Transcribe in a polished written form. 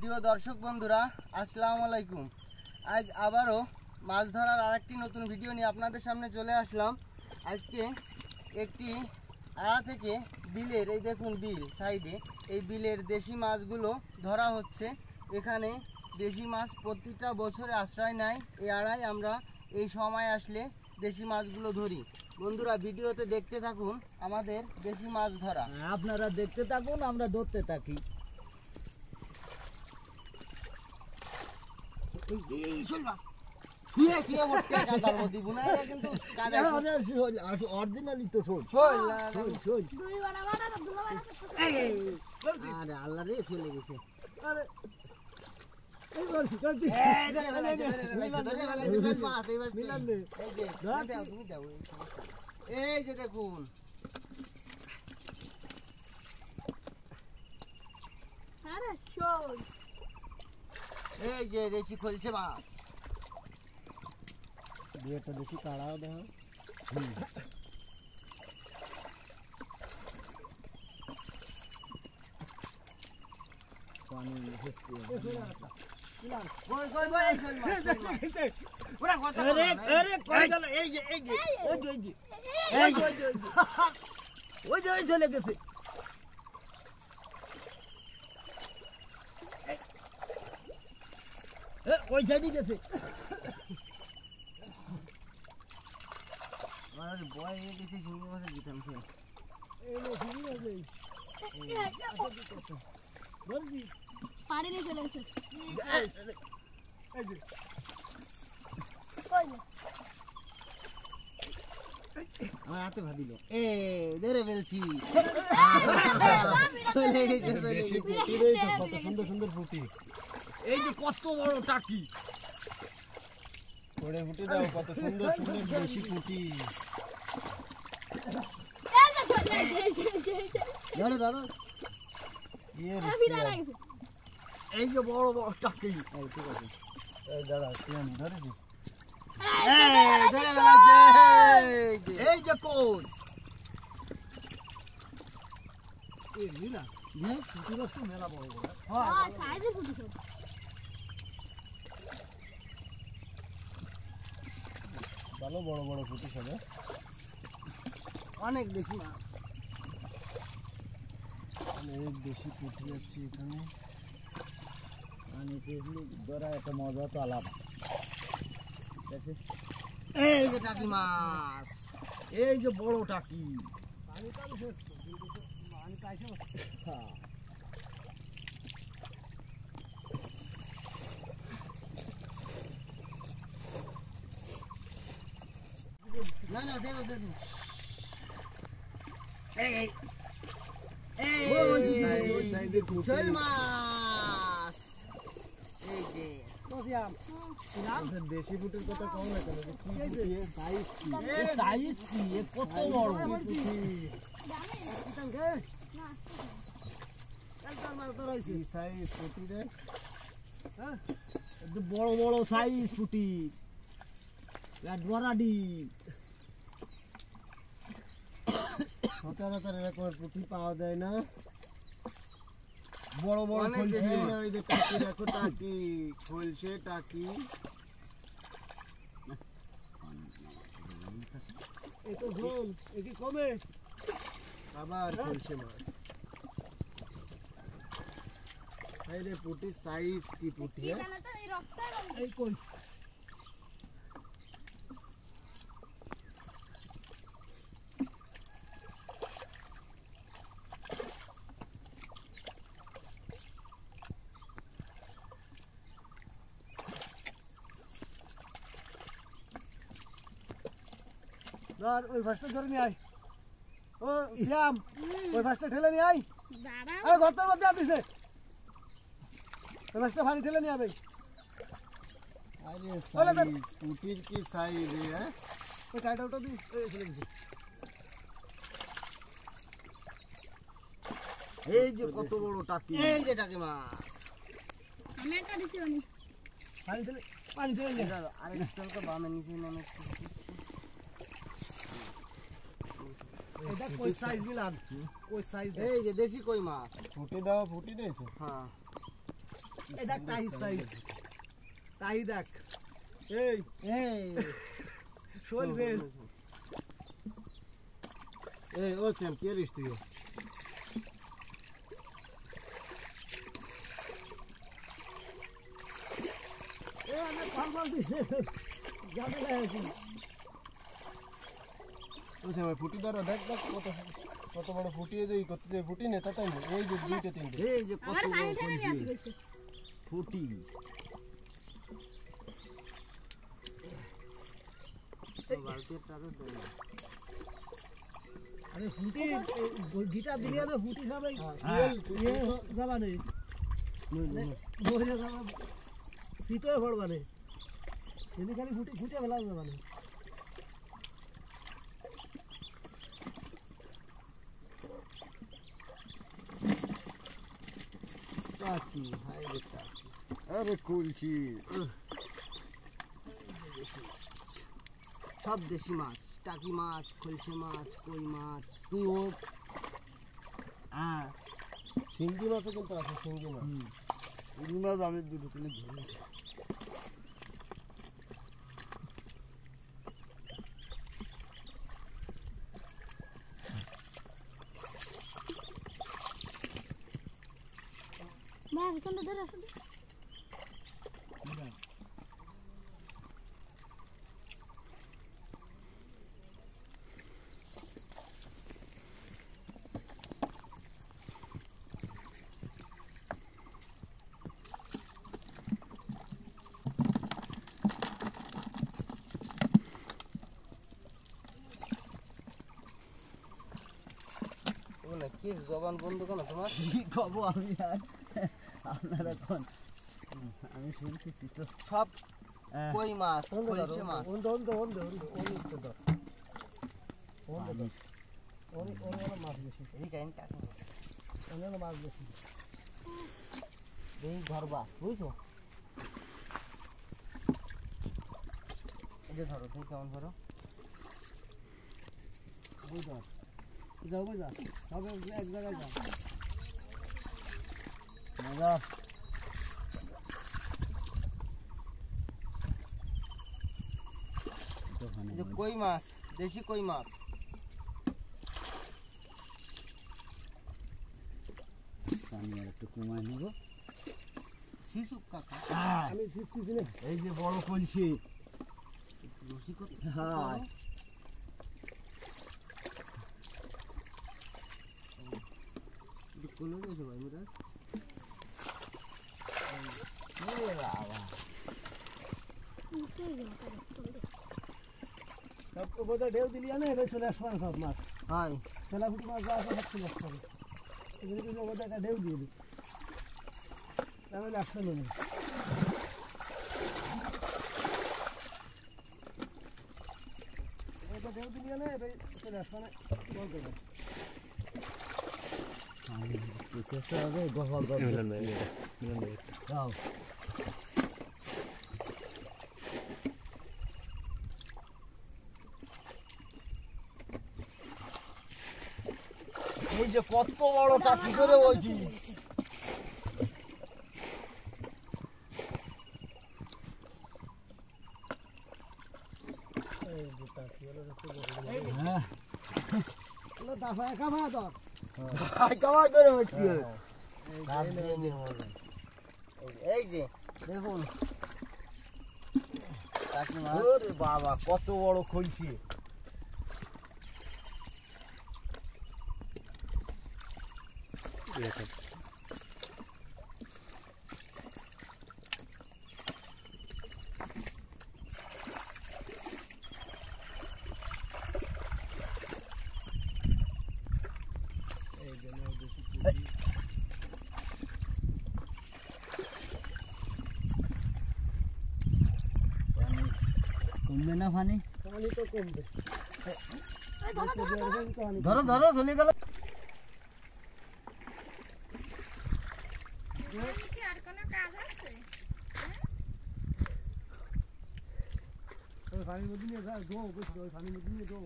প্রিয় দর্শক বন্ধুরা, আসসালামু আলাইকুম। আজ আবারও মাছ ধরার আরেকটি নতুন ভিডিও নিয়ে আপনাদের সামনে চলে আসলাম। আজকে একটি আড়া থেকে বিলের, এই দেখুন বিল সাইডে, এই বিলের দেশি মাছগুলো ধরা হচ্ছে। এখানে দেশি মাছ প্রতিটা বছরে আশ্রয় নেয়। এই আড়ায় আমরা এই সময় আসলে দেশি মাছগুলো ধরি। বন্ধুরা, ভিডিওতে দেখতে থাকুন আমাদের দেশি মাছ ধরা। আপনারা দেখতে থাকুন, আমরা ধরতে থাকি। অরিজিনালি তো আল্লাহ রে চলে গেছে। এই যে দেখুন, এই যে দেশি খলছে মাছ। দুটা দেশি কাড়াও দেখো। পানি চলে গেছে। ওই সাইডে গেছে। বয় গেছে শিঙি মাছের দিতাম সে পাড়ে নিয়ে চলে গেছে। আমার হাতে ভাবিল, এ ধরে ফেলছি। কত সুন্দর সুন্দর ফুটি। এই যে কত বড় টাকি, করে ফুটি দাও। কত সুন্দর সুন্দর দেশি ফুটি। ধরো ধরো। এই যে বড় বড় টাকি। ঠিক আছে, এই দাঁড়া, তুই আমি ধরেছি। এই যে কোন মেলা বড় বড়। ভালো বড় বড় ফুটি সবে, অনেক বেশি মাছ। অনেক বেশি পুঁটি যাচ্ছে এখানে। ধরা একটা মজা তো আলাদা। এই যে টাকি মাছ, এই যে বড় টাকি। না না দেখো দেখো, শোল মাছ। এই যে দেশি ফুটির কথা কম না কেন? সাইজ কি কত বড় সাইজ ফুটি রে। বড় বড় সাইজ ফুটি, ডরাডি। সচরাচর এরকম পুঁটি পাওয়া যায় না। বড় বড় টাকি দেখো, টাকি খলছে টাকি। এতো ঝোল এটি কমে আবার খলছে মাছ। এই রে পুঁটির সাইজ কি পুঁটি। এই কই ওই ভাসটা ধরে নিয়ে আয়। ও শ্যাম, ওই ভাসটা ঠেলে নিয়ে আয়। আরে গর্তের মধ্যে আপিস রে, ওই ভাসটা ভারী ঠেলে নিয়ে আবে। আরে পুটির কি সাইজ রে। ওই টাইটা ওটা দিই, চলে গেছে। এই যে কত বড় টাকি, এই যে টাকি মাছ। আমি একটা দিছি পানি ঠেলে নিয়ে আরেকটা বামের নিচে নামে। এটা কই সাইজ দিলাম, কই সাইজ। এই যে দেশি কই মাছ। ফুটি দাও, ফুটি দিয়েছে। হ্যাঁ, এই দেখ তাই তাই দেখ এই এই শোল বেল এই ও চ্যাম কে রিস তুই এ অনেক ফল দিছে যাবে না ও চ্যাম ফুটি ধরো দেখ দেখ কত কত বড় ফুটিয়ে দেই কত যে ফুটি নে তাই না এই যে দুইটা তিনটে এই যে কত আমার বড় পানি ঢেলে নিয়ে কলসি। আসতে গেছে। ফুটি বালতির টাকা দেয় না। আরে ফুটি গিটার দিলে না ফুটি সবাই রিয়েল ইয়ে যাবা নেই বইরে যাবা শীতে পড়বা নেই এদিকে খালি ফুটি ফুটে ফেলা যাবা নেই টাকি হাই রে টাকি আরে কলসি সব দেশি মাছ, টাকি মাছ, খলসে মাছ, কই মাছ, তুই ও হ্যাঁ সিঙ্গি মাছও কিন্তু আছে সিঙ্গি মাছ রুই মাছ আমি দুটো কিনে ধরেছি। মা বিছানা ধরে আসলে ও না কি জবান বন্ধ কেন তোমার? কি কব আমি আর আপনারা কোন আমি শুনতেছি তো সব কই মাছ, খলসে মাছ। মাছ বেশি এই কাহিনী টাকি মাছ। অন্যান্য মাছ বেশি এই ধরবা বুঝছো? এই যে ধরো তুই কেমন ধরো? বুঝা যাও বুঝা সব এক জায়গায় যাও মজা এই যে কই মাছ, দেশি কই মাছ। আমি আর একটু কমায় নেব শিশুক কাকা আমি শিখতেছি না এই যে বড় কলসি রসিকতা হ্যাঁ কোলে গেছে ভাই মিরাজ। সব তো বোধহয় ঢেউ দিলি না এবার চলে আসবে না সব মাছ হাই তেলাপুটি মাছ যা আছে সব চলে আসতে হবে এগুলো কিন্তু বোধহয় একটা ঢেউ দিয়ে দিই তাহলে আসবে না এটা ঢেউ দিলি না এবার চলে আসবে না বলতে হবে চেষ্টা হবে গহল যাও এই যে কত বড় টাকি করে বলছি। হ্যাঁ দাফা কামা তো কামাই করে বলছি এই যে দেখুন টাকি মাছ। ওরে বাবা কত বড় কলসি কমবে না পানি পানি তো কমবে ধরো ধরো চলে গেল আর কোনো কাজ আছে? পানির মধ্যে নিয়ে যাও পানির মধ্যে নিয়ে যাও